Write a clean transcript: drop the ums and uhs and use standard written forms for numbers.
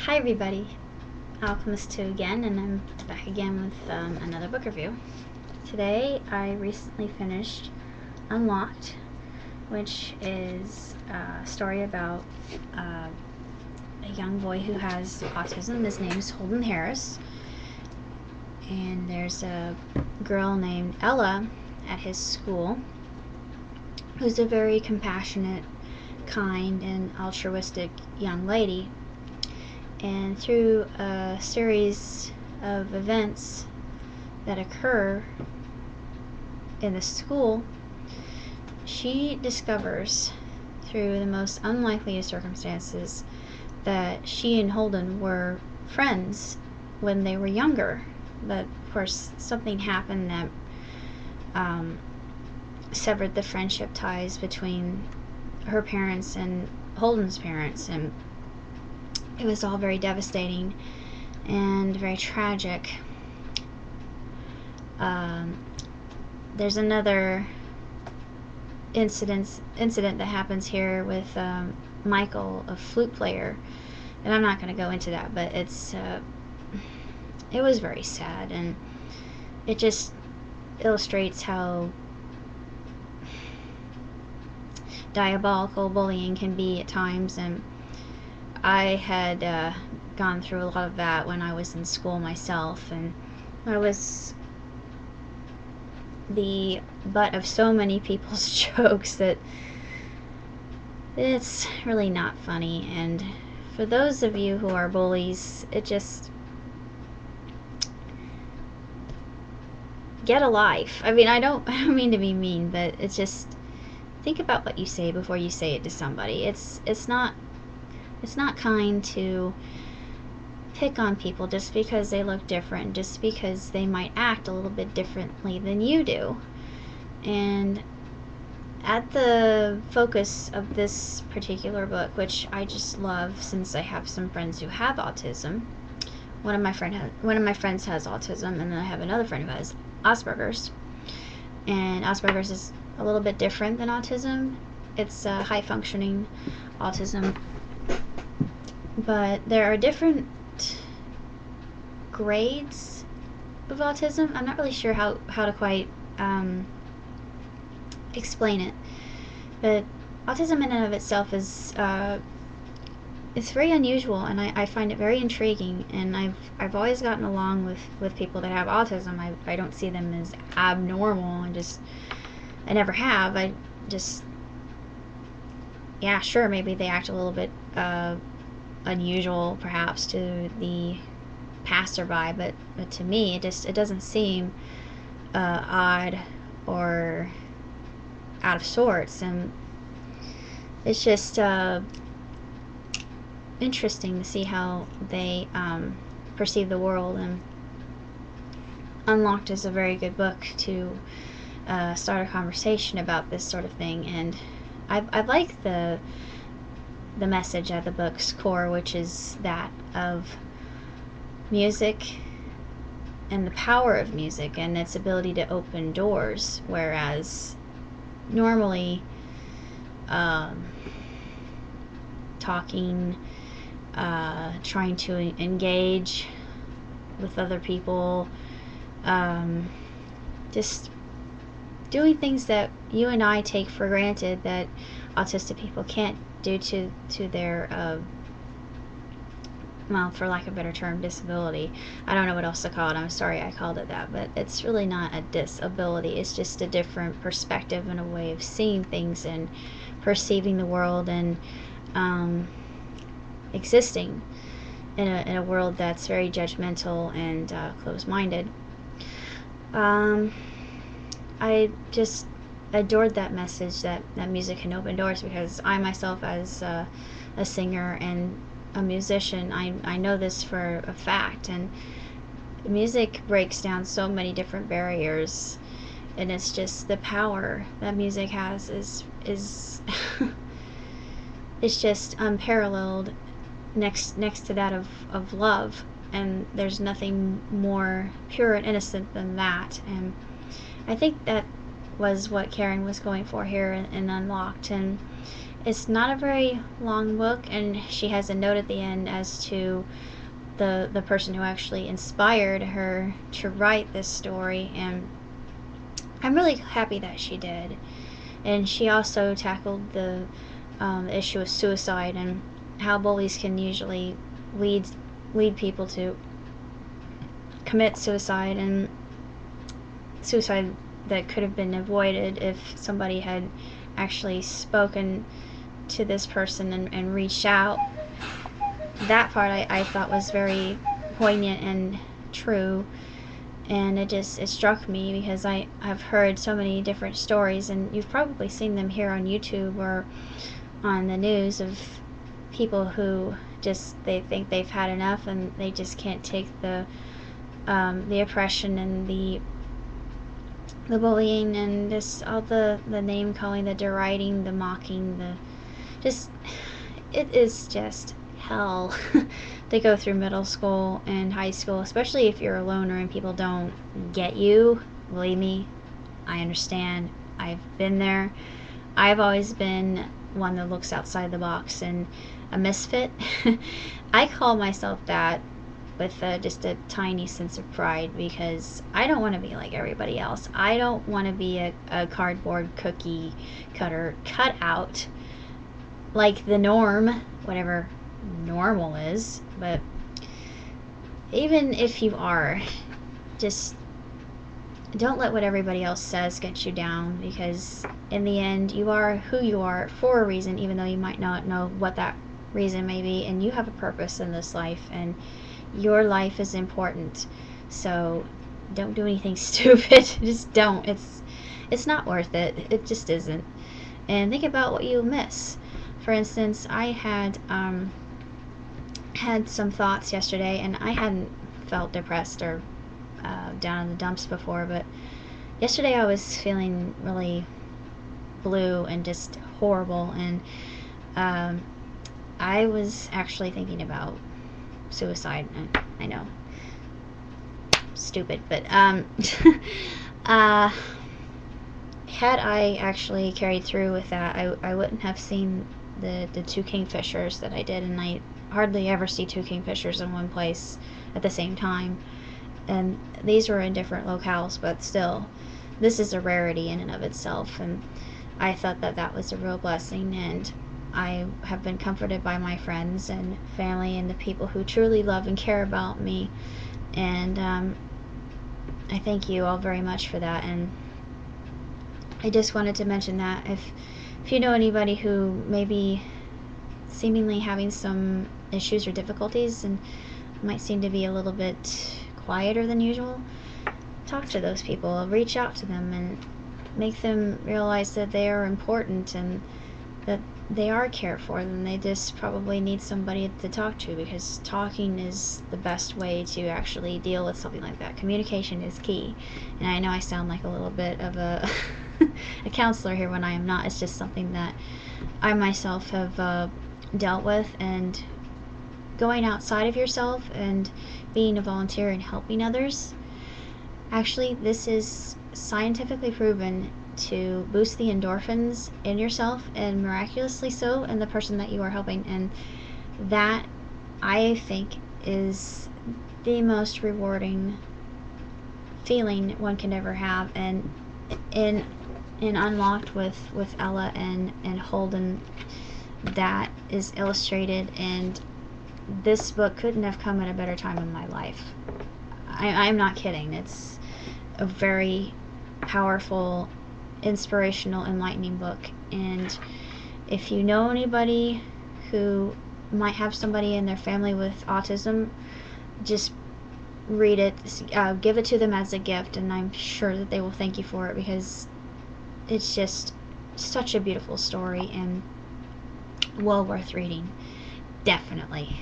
Hi everybody, Alchemist 2 again, and I'm back again with another book review. Today I recently finished Unlocked, which is a story about a young boy who has autism. His name is Holden Harris, and there's a girl named Ella at his school who's a very compassionate, kind, and altruistic young lady. And through a series of events that occur in the school, she discovers through the most unlikely of circumstances that she and Holden were friends when they were younger. But of course something happened that severed the friendship ties between her parents and Holden's parents, and it was all very devastating and very tragic. There's another incident that happens here with Michael, a flute player, and I'm not going to go into that, but it was very sad, and it just illustrates how diabolical bullying can be at times. And I had gone through a lot of that when I was in school myself, and I was the butt of so many people's jokes that it's really not funny. And for those of you who are bullies, it just get a life. I mean, I don't mean to be mean, but it's just think about what you say before you say it to somebody. It's not kind to pick on people just because they look different, just because they might act a little bit differently than you do. And at the focus of this particular book, which I just love since I have some friends who have autism. One of my friends has autism, and then I have another friend who has Asperger's. And Asperger's is a little bit different than autism. It's high functioning autism. But there are different grades of autism. I'm not really sure how to quite explain it. But autism in and of itself is it's very unusual, and I find it very intriguing. And I've always gotten along with people that have autism. I don't see them as abnormal. I never have. Yeah, sure, maybe they act a little bit unusual perhaps to the passerby, but to me it doesn't seem odd or out of sorts. And it's just interesting to see how they perceive the world. And Unlocked is a very good book to start a conversation about this sort of thing. And I like the message at the book's core, which is that of music and the power of music and its ability to open doors, whereas normally talking, trying to engage with other people, just doing things that you and I take for granted that autistic people can't due to their well, for lack of a better term, disability. I don't know what else to call it. I'm sorry I called it that, but it's really not a disability. It's just a different perspective and a way of seeing things and perceiving the world, and existing in a world that's very judgmental and closed-minded. I just adored that message that music can open doors, because I myself, as a singer and a musician, I know this for a fact. And music breaks down so many different barriers, and it's just the power that music has is it's just unparalleled next to that of love. And there's nothing more pure and innocent than that. And I think that was what Karen was going for here in Unlocked. And It's not a very long book, and she has a note at the end as to the person who actually inspired her to write this story, and I'm really happy that she did. And she also tackled the issue of suicide and how bullies can usually lead people to commit suicide, and suicide that could have been avoided if somebody had actually spoken to this person and reached out. That part I thought was very poignant and true, and it struck me because I've heard so many different stories, and you've probably seen them here on YouTube or on the news, of people who they think they've had enough and they just can't take the oppression and the bullying and just all the name calling, the deriding, the mocking, it is just hell to go through middle school and high school, especially if you're a loner and people don't get you. Believe me, I understand. I've been there. I've always been one that looks outside the box and a misfit. I call myself that with just a tiny sense of pride, because I don't want to be like everybody else. I don't want to be a cardboard cookie cutter cut out like the norm, whatever normal is. But even if you are, just don't let what everybody else says get you down, because in the end you are who you are for a reason, even though you might not know what that reason may be, and you have a purpose in this life, and your life is important. So don't do anything stupid. Just don't. It's not worth it. It just isn't. And think about what you miss. For instance, I had some thoughts yesterday, and I hadn't felt depressed or down in the dumps before, but yesterday I was feeling really blue and just horrible, and I was actually thinking about suicide. I know, stupid, but had I actually carried through with that, I wouldn't have seen the two kingfishers that I did, and I hardly ever see two kingfishers in one place at the same time. And these were in different locales, but still, this is a rarity in and of itself, and I thought that was a real blessing, and I have been comforted by my friends and family and the people who truly love and care about me, and I thank you all very much for that. And I just wanted to mention that if you know anybody who may be seemingly having some issues or difficulties and might seem to be a little bit quieter than usual, talk to those people, reach out to them, and make them realize that they are important and that they are cared for, and they just probably need somebody to talk to, because talking is the best way to actually deal with something like that. Communication is key. And I know I sound like a little bit of a a counselor here when I am not. It's just something that I myself have dealt with, and going outside of yourself and being a volunteer and helping others, actually, this is scientifically proven to boost the endorphins in yourself, and miraculously so in the person that you are helping. And that, I think, is the most rewarding feeling one can ever have. And in Unlocked with Ella and Holden, that is illustrated, and this book couldn't have come at a better time in my life. I'm not kidding. It's a very powerful, inspirational, enlightening book. And if you know anybody who might have somebody in their family with autism, just read it, give it to them as a gift, and I'm sure that they will thank you for it, because it's just such a beautiful story and well worth reading. Definitely.